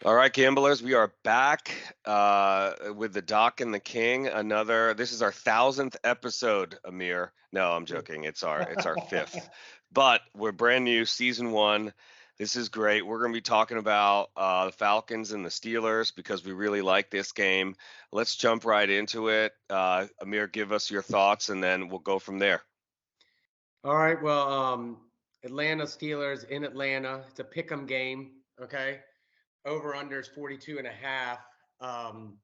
All right, gamblers, we are back with the Doc and the King. This is our 1,000th episode, Amir. No, I'm joking. It's our fifth, but we're brand new, season one. This is great. We're going to be talking about the Falcons and the Steelers because we really like this game. Let's jump right into it. Amir, give us your thoughts, and then we'll go from there. All right. Well, Atlanta Steelers in Atlanta. It's a pick'em game. Okay. Over under is 42 and a half. Um,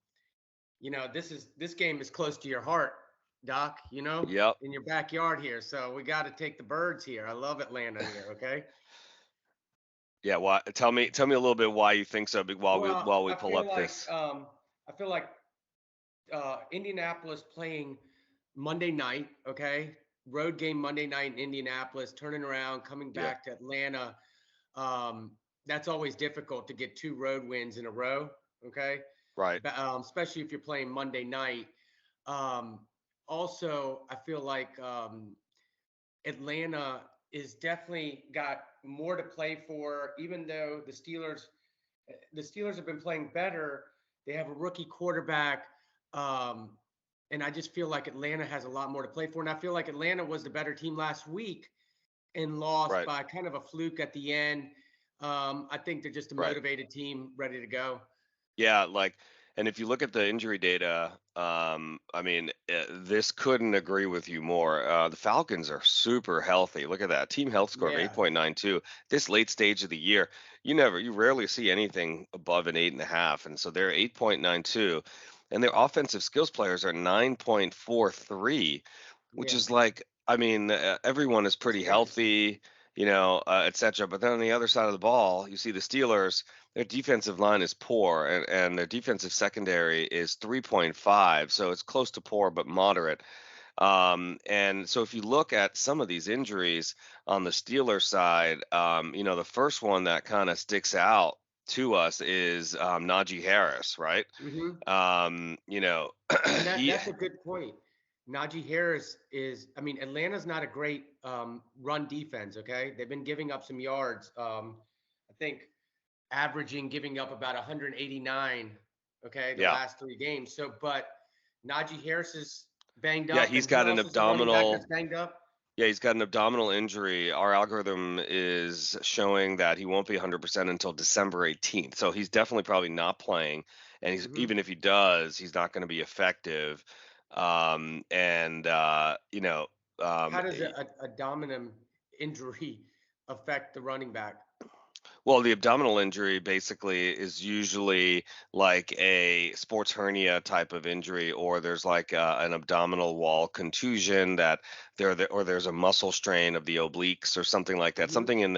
this game is close to your heart, Doc, Yep. in your backyard here. So we got to take the birds here. I love Atlanta here. Okay. Yeah. Why? Tell me a little bit why you think so. While we Well, while we pull up this. I feel like Indianapolis playing Monday night, okay? Road game Monday night in Indianapolis, turning around, coming Yeah. back to Atlanta. That's always difficult to get two road wins in a row, okay? Right. Especially if you're playing Monday night. Um, Also, I feel like Atlanta is definitely got more to play for, even though the Steelers have been playing better. They have a rookie quarterback. Um, and I just feel like Atlanta has a lot more to play for. And I feel like Atlanta was the better team last week and lost Right. by kind of a fluke at the end. I think they're just a Right. motivated team ready to go. Yeah, and if you look at the injury data, this couldn't agree with you more. The Falcons are super healthy. Look at that team health score of Yeah. 8.92. This late stage of the year, you rarely see anything above an 8.5, and so they're 8.92, and their offensive skills players are 9.43, which Yeah. is everyone is It's pretty crazy. healthy, et cetera. But then on the other side of the ball, you see the Steelers. Their defensive line is poor, and their defensive secondary is 3.5, so it's close to poor but moderate. And so if you look at some of these injuries on the Steelers side, the first one that kind of sticks out to us is Najee Harris, right? Hmm. Um, you know, And that he, that's a good point. Najee Harris is, I mean, Atlanta's not a great run defense. Okay, they've been giving up some yards. I think averaging giving up about 189. Okay, the yeah, last three games. So, but Najee Harris is banged yeah, up, he's and who got an else is the running back abdominal. that's banged up? Yeah, he's got an abdominal injury. Our algorithm is showing that he won't be 100% until December 18th. So he's definitely probably not playing. And Hmm. even if he does, he's not going to be effective. And, How does a dominant injury affect the running back? well, the abdominal injury basically is usually like a sports hernia type of injury, or there's like an abdominal wall contusion or there's a muscle strain of the obliques or something like that, Hmm. something in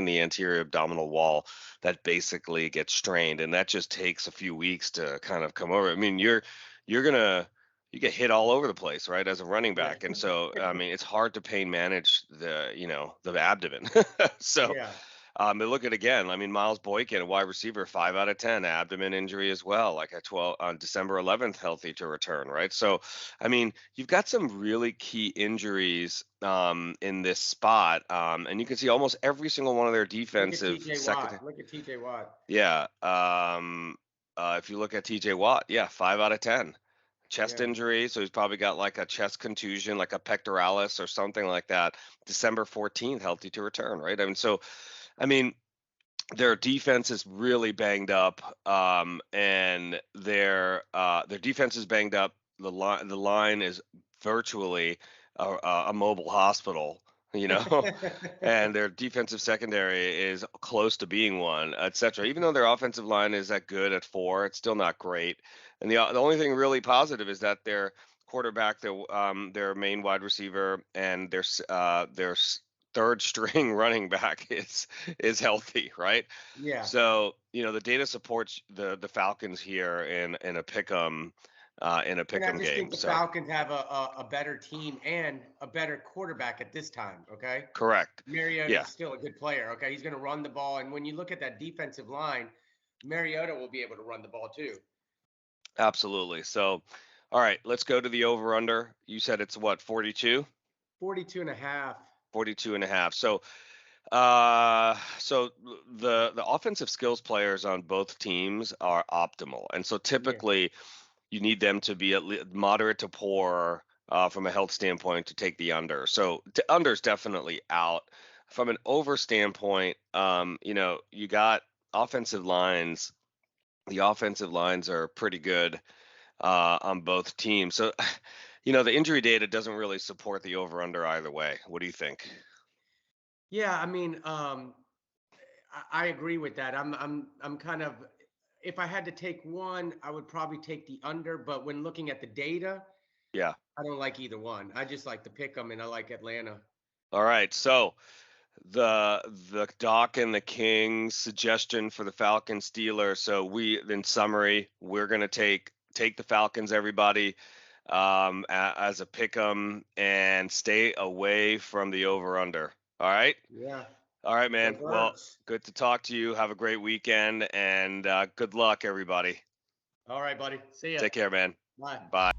the anterior abdominal wall that basically gets strained, and that just takes a few weeks to kind of come over. I mean, you're gonna you get hit all over the place, right, as a running Yeah. back, and so I mean, it's hard to pain manage the abdomen. So Yeah. but look at again. I mean, Miles Boykin, a wide receiver, 5 out of 10, abdomen injury as well. Like at 12 on December 11th, healthy to return, right? So, I mean, you've got some really key injuries in this spot, and you can see almost every single one of their Look at defensive TJ second. Watt. Look at TJ Watt. Yeah. If you look at T.J. Watt, yeah, 5 out of 10. Chest Yeah. injury, so he's probably got like a chest contusion, like a pectoralis or something like that. December 14th, healthy to return, right? I mean, so I mean, their defense is really banged up, and their defense is banged up. The line is virtually a mobile hospital, you know, and their defensive secondary is close to being one, etc. Even though their offensive line is that good at 4, it's still not great. And the only thing really positive is that their quarterback, their main wide receiver, and their third string running back is healthy, right? Yeah. So, the data supports the Falcons here in a And I pick'em just think game. the So, Falcons have a better team and a better quarterback at this time. Okay. correct. Mariota Yeah, is still a good player. Okay. He's going to run the ball. And when you look at that defensive line, Mariota will be able to run the ball too. absolutely. So, all right, let's go to the over under. You said it's what, 42? 42 and a half. 42 and a half. So, So the offensive skills players on both teams are optimal, and so Yeah. typically you need them to be at least moderate to poor from a health standpoint to take the under. So under's definitely out. From an over standpoint, you got offensive lines. The offensive lines are pretty good on both teams. So, the injury data doesn't really support the over under either way. What do you think? Yeah, I mean, I agree with that. I'm kind of, if I had to take one, I would probably take the under. But when looking at the data, Yeah. I don't like either one. I just like to pick them, and I like Atlanta. All right. So the Doc and the King suggestion for the Falcons Steelers. So in summary, we're gonna take the Falcons, everybody, as a pick 'em and stay away from the over under. All right. Yeah, All right, man. that Well, works. good to talk to you. Have a great weekend and good luck, everybody. All right, buddy. See ya. Take care, man. Bye. Bye.